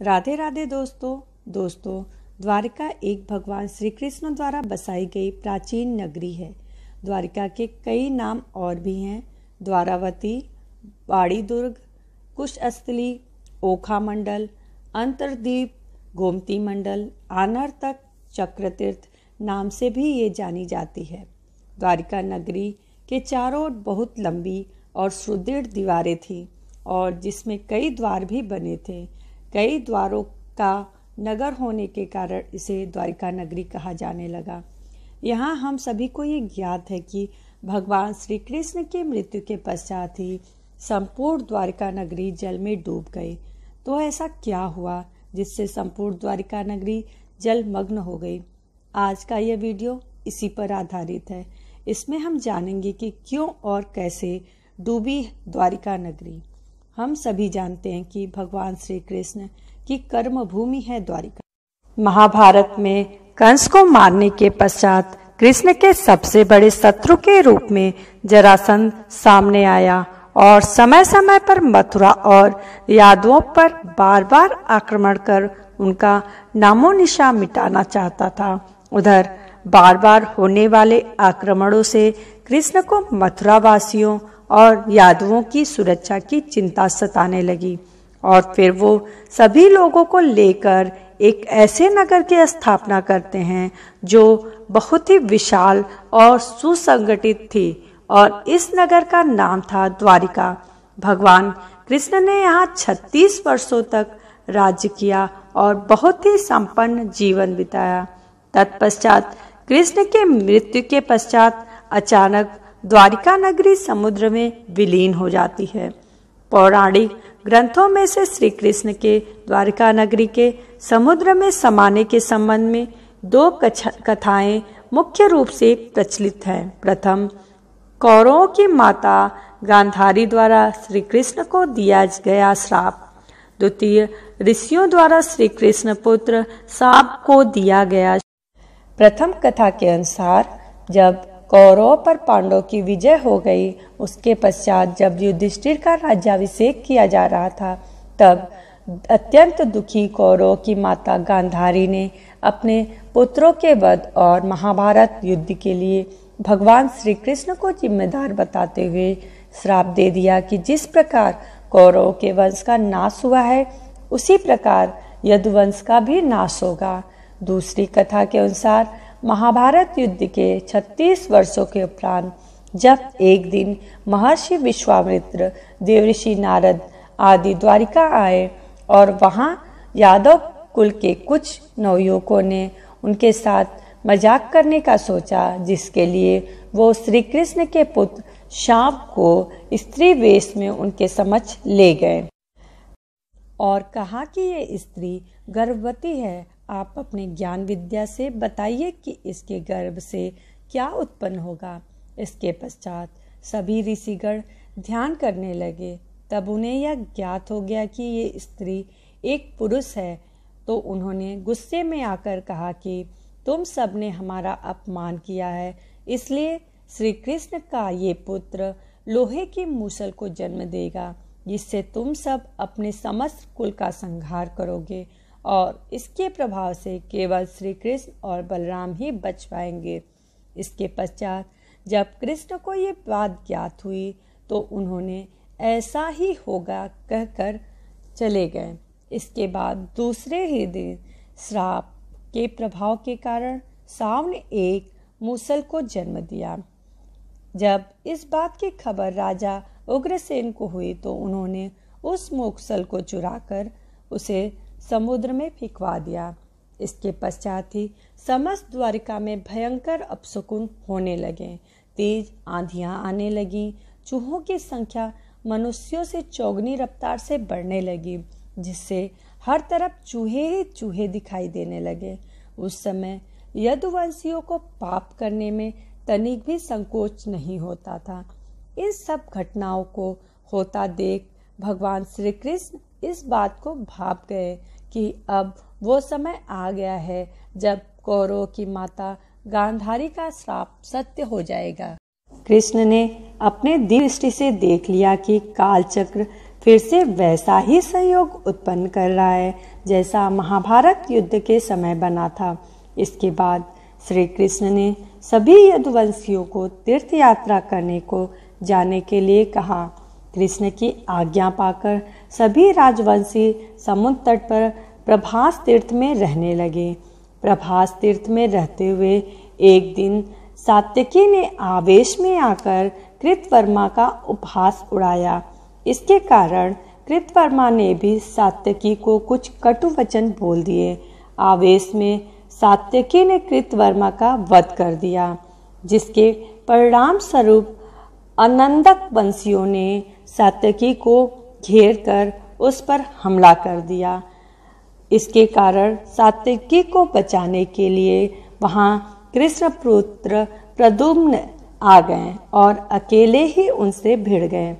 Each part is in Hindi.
राधे राधे दोस्तों द्वारिका एक भगवान श्री कृष्ण द्वारा बसाई गई प्राचीन नगरी है। द्वारिका के कई नाम और भी हैं। द्वारावती, बाड़ी दुर्ग, कुशस्थली, ओखा मंडल, अंतरद्वीप, गोमती मंडल, आनर्तक, चक्रतीर्थ नाम से भी ये जानी जाती है। द्वारिका नगरी के चारों ओर बहुत लंबी और सुदृढ़ दीवारें थीं और जिसमें कई द्वार भी बने थे। कई द्वारों का नगर होने के कारण इसे द्वारिका नगरी कहा जाने लगा। यहाँ हम सभी को ये ज्ञात है कि भगवान श्री कृष्ण की मृत्यु के पश्चात ही संपूर्ण द्वारिका नगरी जल में डूब गई। तो ऐसा क्या हुआ जिससे संपूर्ण द्वारिका नगरी जलमग्न हो गई? आज का यह वीडियो इसी पर आधारित है। इसमें हम जानेंगे कि क्यों और कैसे डूबी द्वारिका नगरी। हम सभी जानते हैं कि भगवान श्री कृष्ण की कर्म भूमि है द्वारिका। महाभारत में कंस को मारने के पश्चात कृष्ण के सबसे बड़े शत्रु के रूप में जरासंध सामने आया और समय समय पर मथुरा और यादवों पर बार बार आक्रमण कर उनका नामो निशान मिटाना चाहता था। उधर बार बार होने वाले आक्रमणों से कृष्ण को मथुरा वासियों और यादवों की सुरक्षा की चिंता सताने लगी और फिर वो सभी लोगों को लेकर एक ऐसे नगर की स्थापना करते हैं जो बहुत ही विशाल और सुसंगठित थी और इस नगर का नाम था द्वारिका। भगवान कृष्ण ने यहाँ 36 वर्षों तक राज्य किया और बहुत ही संपन्न जीवन बिताया। तत्पश्चात कृष्ण के मृत्यु के पश्चात अचानक द्वारिका नगरी समुद्र में विलीन हो जाती है। पौराणिक ग्रंथों में से श्री कृष्ण के द्वारिका नगरी के समुद्र में समाने के संबंध में दो कथाएं मुख्य रूप से प्रचलित हैं। प्रथम, कौरवों की माता गांधारी द्वारा श्री कृष्ण को दिया गया श्राप। द्वितीय, ऋषियों द्वारा श्री कृष्ण पुत्र शाप को दिया गया। प्रथम कथा के अनुसार जब कौरवों पर पांडवों की विजय हो गई, उसके पश्चात जब युधिष्ठिर का राज्याभिषेक किया जा रहा था, तब अत्यंत दुखी कौरवों की माता गांधारी ने अपने पुत्रों के वध और महाभारत युद्ध के लिए भगवान श्री कृष्ण को जिम्मेदार बताते हुए श्राप दे दिया कि जिस प्रकार कौरवों के वंश का नाश हुआ है, उसी प्रकार यदुवंश का भी नाश होगा। दूसरी कथा के अनुसार महाभारत युद्ध के 36 वर्षों के उपरांत जब एक दिन महर्षि विश्वामित्र, देवर्षि नारद आदि द्वारिका आए और वहां यादव कुल के कुछ नवयुवकों ने उनके साथ मजाक करने का सोचा, जिसके लिए वो श्री कृष्ण के पुत्र शाम को स्त्री वेश में उनके समक्ष ले गए और कहा कि ये स्त्री गर्भवती है। आप अपने ज्ञान विद्या से बताइए कि इसके गर्भ से क्या उत्पन्न होगा। इसके पश्चात सभी ऋषिगण ध्यान करने लगे। तब उन्हें यह ज्ञात हो गया कि ये स्त्री एक पुरुष है। तो उन्होंने गुस्से में आकर कहा कि तुम सब ने हमारा अपमान किया है, इसलिए श्री कृष्ण का ये पुत्र लोहे की मूसल को जन्म देगा, जिससे तुम सब अपने समस्त कुल का संहार करोगे और इसके प्रभाव से केवल श्री कृष्ण और बलराम ही बच पाएंगे। इसके पश्चात जब कृष्ण को ये बात ज्ञात हुई तो उन्होंने ऐसा ही होगा कहकर चले गए। इसके बाद दूसरे ही दिन श्राप के प्रभाव के कारण शाम ने एक मूसल को जन्म दिया। जब इस बात की खबर राजा उग्रसेन को हुई तो उन्होंने उस मूसल को चुराकर उसे समुद्र में फेंकवा दिया। इसके पश्चात ही समस्त द्वारिका में भयंकर अपशकुन होने लगे। तेज आंधियां आने लगी। चूहों की संख्या मनुष्यों से चौगुनी रफ्तार से बढ़ने लगी, जिससे हर तरफ चूहे ही चूहे दिखाई देने लगे। उस समय यदुवंशियों को पाप करने में तनिक भी संकोच नहीं होता था। इन सब घटनाओं को होता देख भगवान श्री कृष्ण इस बात को भाप गए कि अब वो समय आ गया है जब कौरवों की माता गांधारी का श्राप सत्य हो जाएगा। कृष्ण ने अपने दिव्य दृष्टि से देख लिया कि काल चक्र फिर से वैसा ही संयोग उत्पन्न कर रहा है जैसा महाभारत युद्ध के समय बना था। इसके बाद श्री कृष्ण ने सभी यदुवंशियों को तीर्थ यात्रा करने को जाने के लिए कहा। कृष्ण की आज्ञा पाकर सभी राजवंशी समुद्र तट पर प्रभास तीर्थ में रहने लगे। प्रभास तीर्थ में रहते हुए एक दिन सात्यकी ने आवेश में आकर कृतवर्मा का उपहास उड़ाया। इसके कारण कृतवर्मा ने भी सात्यकी को कुछ कटु वचन बोल दिए। आवेश में सात्यकी ने कृतवर्मा का वध कर दिया, जिसके परिणाम स्वरूप अनंदक वंशियों ने सात्यकी को घेर कर उस पर हमला कर दिया। इसके कारण सात्यकी को बचाने के लिए वहां कृष्ण पुत्र प्रद्युम्न आ गए और अकेले ही उनसे भिड़ गए,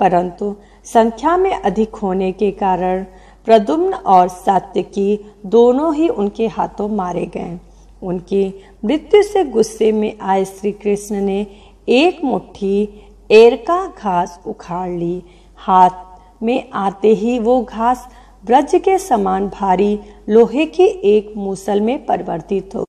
परंतु संख्या में अधिक होने के कारण प्रद्युम्न और सात्यकी दोनों ही उनके हाथों मारे गए। उनकी मृत्यु से गुस्से में आए श्री कृष्ण ने एक मुट्ठी एरका घास उखाड़ ली। हाथ में आते ही वो घास ब्रज के समान भारी लोहे की एक मूसल में परिवर्तित हो।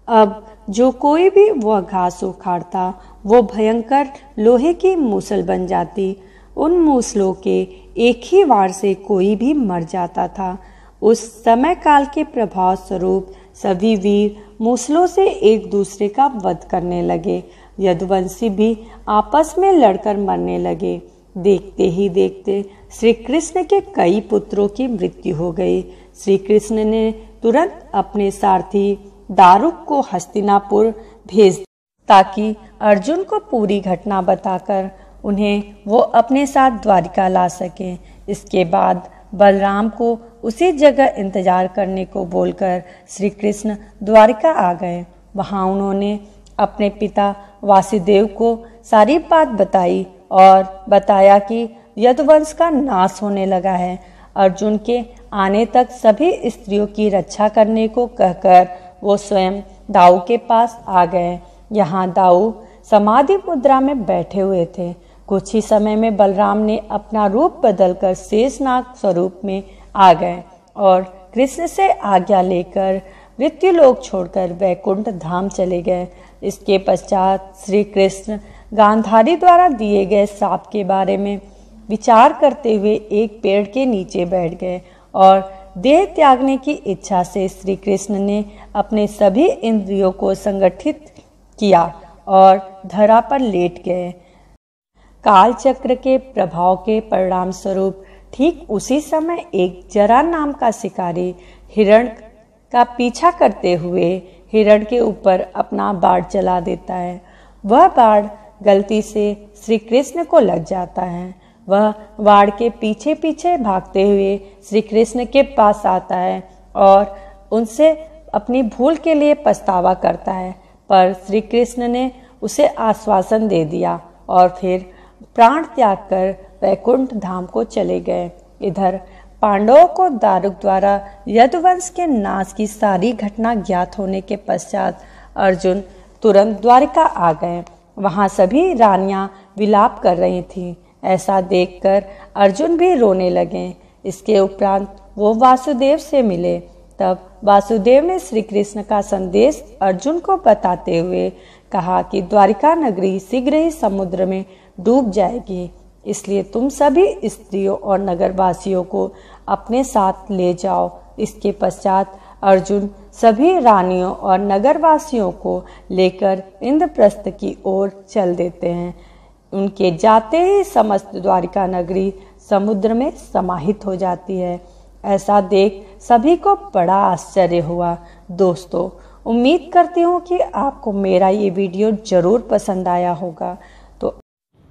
अब जो कोई भी वह घास उखाड़ता वो भयंकर लोहे की मूसल बन जाती। उन मूसलों के एक ही वार से कोई भी मर जाता था। उस समय काल के प्रभाव स्वरूप सभी वीर मूसलों से एक दूसरे का वध करने लगे। यदुवंशी भी आपस में लड़कर मरने लगे। देखते ही देखते श्री कृष्ण के कई पुत्रों की मृत्यु हो गई। श्री कृष्ण ने तुरंत अपने सारथी दारुक को हस्तिनापुर भेज दिया ताकि अर्जुन को पूरी घटना बताकर उन्हें वो अपने साथ द्वारिका ला सके। इसके बाद बलराम को उसी जगह इंतजार करने को बोलकर श्री कृष्ण द्वारिका आ गए। वहां उन्होंने अपने पिता वासुदेव को सारी बात बताई और बताया कि यदुवंश का नाश होने लगा है। अर्जुन के आने तक सभी स्त्रियों की रक्षा करने को कहकर वो स्वयं दाऊ के पास आ गए। यहाँ दाऊ समाधि मुद्रा में बैठे हुए थे। कुछ ही समय में बलराम ने अपना रूप बदलकर शेषनाग स्वरूप में आ गए और कृष्ण से आज्ञा लेकर मृत्युलोक छोड़कर वैकुंठ धाम चले गए। इसके पश्चात श्री कृष्ण गांधारी द्वारा दिए गए श्राप के बारे में विचार करते हुए एक पेड़ के नीचे बैठ गए और देह त्यागने की इच्छा से श्री कृष्ण ने अपने सभी इंद्रियों को संगठित किया और धरा पर लेट गए। काल चक्र के प्रभाव के परिणाम स्वरूप ठीक उसी समय एक जरा नाम का शिकारी हिरण का पीछा करते हुए हिरण के ऊपर अपना बाण चला देता है। वह बाण गलती से श्री कृष्ण को लग जाता है। वह बाण के पीछे पीछे भागते हुए श्री कृष्ण के पास आता है और उनसे अपनी भूल के लिए पछतावा करता है, पर श्री कृष्ण ने उसे आश्वासन दे दिया और फिर प्राण त्याग कर वैकुंठ धाम को चले गए। इधर पांडवों को दारुक द्वारा यदुवंश के नाश की सारी घटना ज्ञात होने के पश्चात अर्जुन तुरंत द्वारिका आ गए। वहां सभी रानियां विलाप कर रही थीं। ऐसा देखकर अर्जुन भी रोने लगे। इसके उपरांत वो वासुदेव से मिले। तब वासुदेव ने श्री कृष्ण का संदेश अर्जुन को बताते हुए कहा कि द्वारिका नगरी शीघ्र ही समुद्र में डूब जाएगी, इसलिए तुम सभी स्त्रियों और नगरवासियों को अपने साथ ले जाओ। इसके पश्चात अर्जुन सभी रानियों और नगरवासियों को लेकर इंद्रप्रस्थ की ओर चल देते हैं। उनके जाते ही समस्त द्वारिका नगरी समुद्र में समाहित हो जाती है। ऐसा देख सभी को बड़ा आश्चर्य हुआ। दोस्तों, उम्मीद करती हूँ कि आपको मेरा ये वीडियो जरूर पसंद आया होगा, तो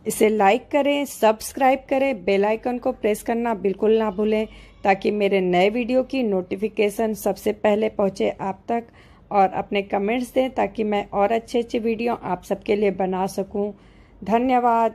इसे लाइक करें, सब्सक्राइब करें, बेल आइकन को प्रेस करना बिल्कुल ना भूलें ताकि मेरे नए वीडियो की नोटिफिकेशन सबसे पहले पहुंचे आप तक। और अपने कमेंट्स दें ताकि मैं और अच्छे वीडियो आप सबके लिए बना सकूं। धन्यवाद।